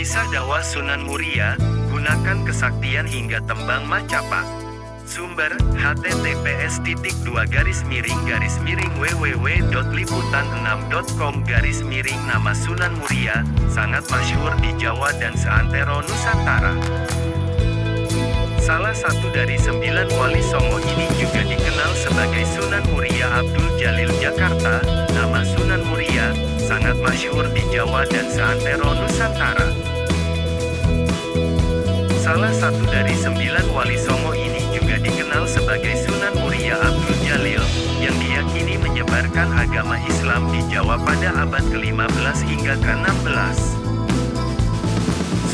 Kisah dakwah Sunan Muria, gunakan kesaktian hingga tembang Macapat. Sumber, https://www.liputan6.com/. Nama Sunan Muria, sangat masyhur di Jawa dan seantero Nusantara. Salah satu dari 9 wali Songo ini juga dikenal sebagai Sunan Muria Abdul Jalil Jakarta. Nama Sunan Muria, sangat masyhur di Jawa dan seantero Nusantara. Salah satu dari 9 wali Songo ini juga dikenal sebagai Sunan Muria Abdul Jalil, yang diyakini menyebarkan agama Islam di Jawa pada abad ke-15 hingga ke-16.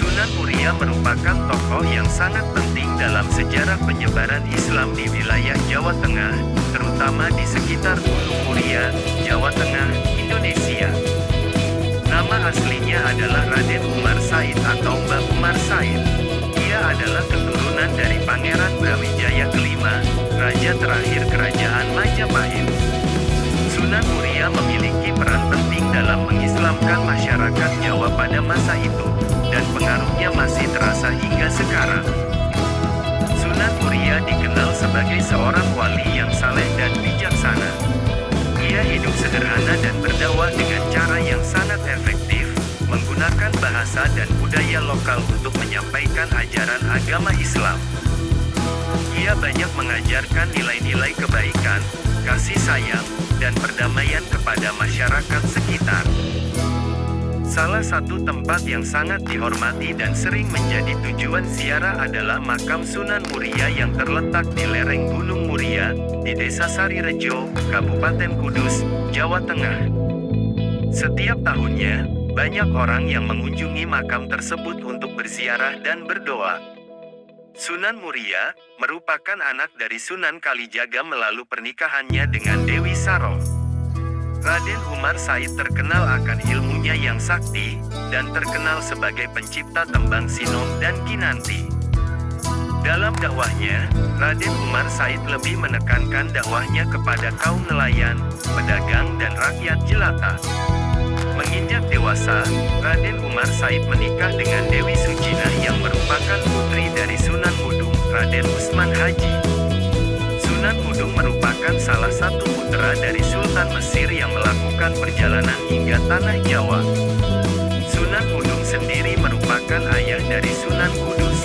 Sunan Muria merupakan tokoh yang sangat penting dalam sejarah penyebaran Islam di wilayah Jawa Tengah, terutama di sekitar Gunung Muria, Jawa Tengah, Indonesia. Nama aslinya adalah Raden Umar Said atau Mbah Umar Said. Ia adalah keturunan dari Pangeran Brawijaya kelima, raja terakhir Kerajaan Majapahit. Sunan Muria memiliki peran penting dalam mengislamkan masyarakat Jawa pada masa itu, dan pengaruhnya masih terasa hingga sekarang. Sunan Muria dikenal sebagai seorang wali yang saleh dan bijaksana. Ia hidup sederhana dan berdakwah dengan cara yang sangat efektif, menggunakan bahasa dan budaya lokal untuk menyampaikan ajaran agama Islam. Ia banyak mengajarkan nilai-nilai kebaikan, kasih sayang, dan perdamaian kepada masyarakat sekitar. Salah satu tempat yang sangat dihormati dan sering menjadi tujuan ziarah adalah makam Sunan Muria yang terletak di lereng Gunung Muria, di Desa Sarirejo, Kabupaten Kudus, Jawa Tengah. Setiap tahunnya, banyak orang yang mengunjungi makam tersebut untuk berziarah dan berdoa. Sunan Muria merupakan anak dari Sunan Kalijaga melalui pernikahannya dengan Dewi Saro. Raden Umar Said terkenal akan ilmunya yang sakti, dan terkenal sebagai pencipta tembang Sinom dan Kinanti. Dalam dakwahnya, Raden Umar Said lebih menekankan dakwahnya kepada kaum nelayan, pedagang dan rakyat jelata. Menginjak dewasa, Raden Umar Said menikah dengan Dewi Sujina yang merupakan putri dari Sunan Mudung, Raden Usman Haji. Sunan Mudung merupakan salah satu putra dari Sultan Mesir yang melakukan perjalanan hingga Tanah Jawa. Sunan Mudung sendiri merupakan ayah dari Sunan Kudus.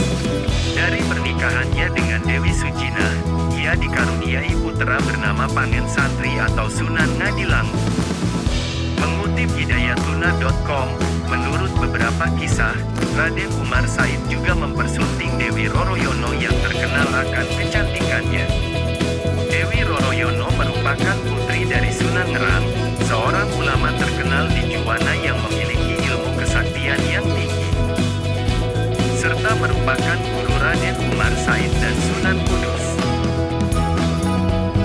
Dari pernikahannya dengan Dewi Sujina, ia dikaruniai putra bernama Pangen Santri atau Sunan Ngadilangu. Mengutip hidayatuna.com, menurut beberapa kisah, Raden Umar Said juga mempersunting Dewi Roroyono yang terkenal akan kecantikannya. Dewi Roroyono merupakan putri dari Sunan Ngerang, seorang ulama terkenal di Juwana yang memiliki ilmu kesaktian yang tinggi, serta merupakan guru Raden Umar Said dan Sunan Kudus.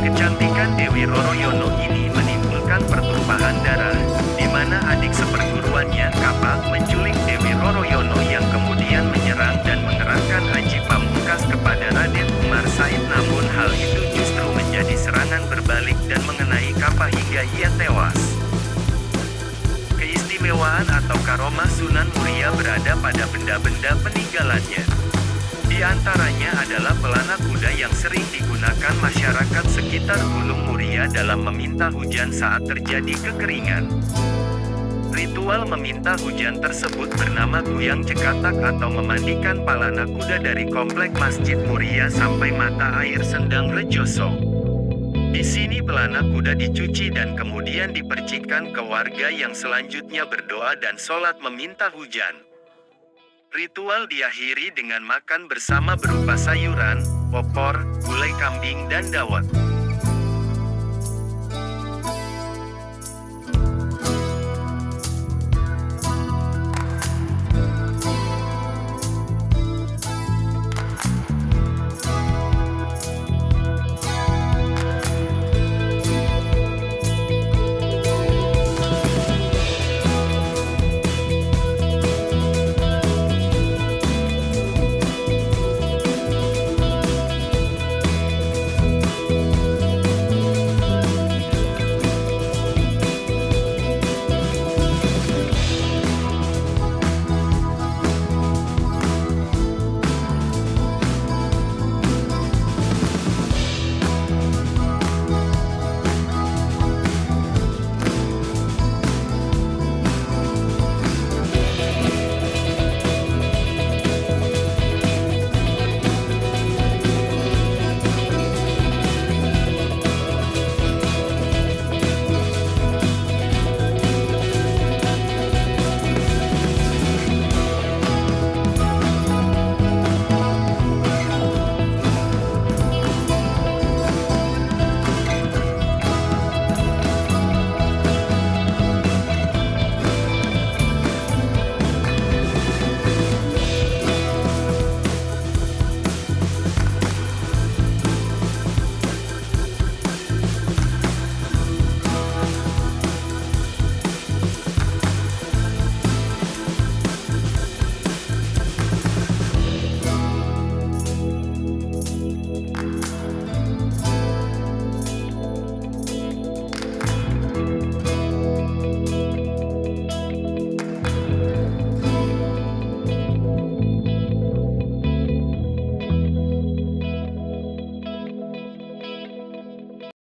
Kecantikan Dewi Roroyono ini menimbulkan pertumpahan darah, di mana adik seperguruannya Kapak menculik Dewi Roroyono yang kemudian menyerang dan mengerahkan Aji Pamungkas kepada Raden Umar Said. Namun hal itu justru menjadi serangan berbalik dan mengenai Kapak hingga ia tewas. Keistimewaan atau karomah Sunan Muria berada pada benda-benda peninggalannya. Di antaranya adalah pelana kuda yang sering digunakan masyarakat sekitar Gunung Muria dalam meminta hujan saat terjadi kekeringan. Ritual meminta hujan tersebut bernama Guyang Cekatak atau memandikan palana kuda dari komplek Masjid Muria sampai mata air Sendang Rejoso. Di sini pelana kuda dicuci dan kemudian dipercikan ke warga yang selanjutnya berdoa dan sholat meminta hujan. Ritual diakhiri dengan makan bersama berupa sayuran, opor, gulai kambing dan dawet.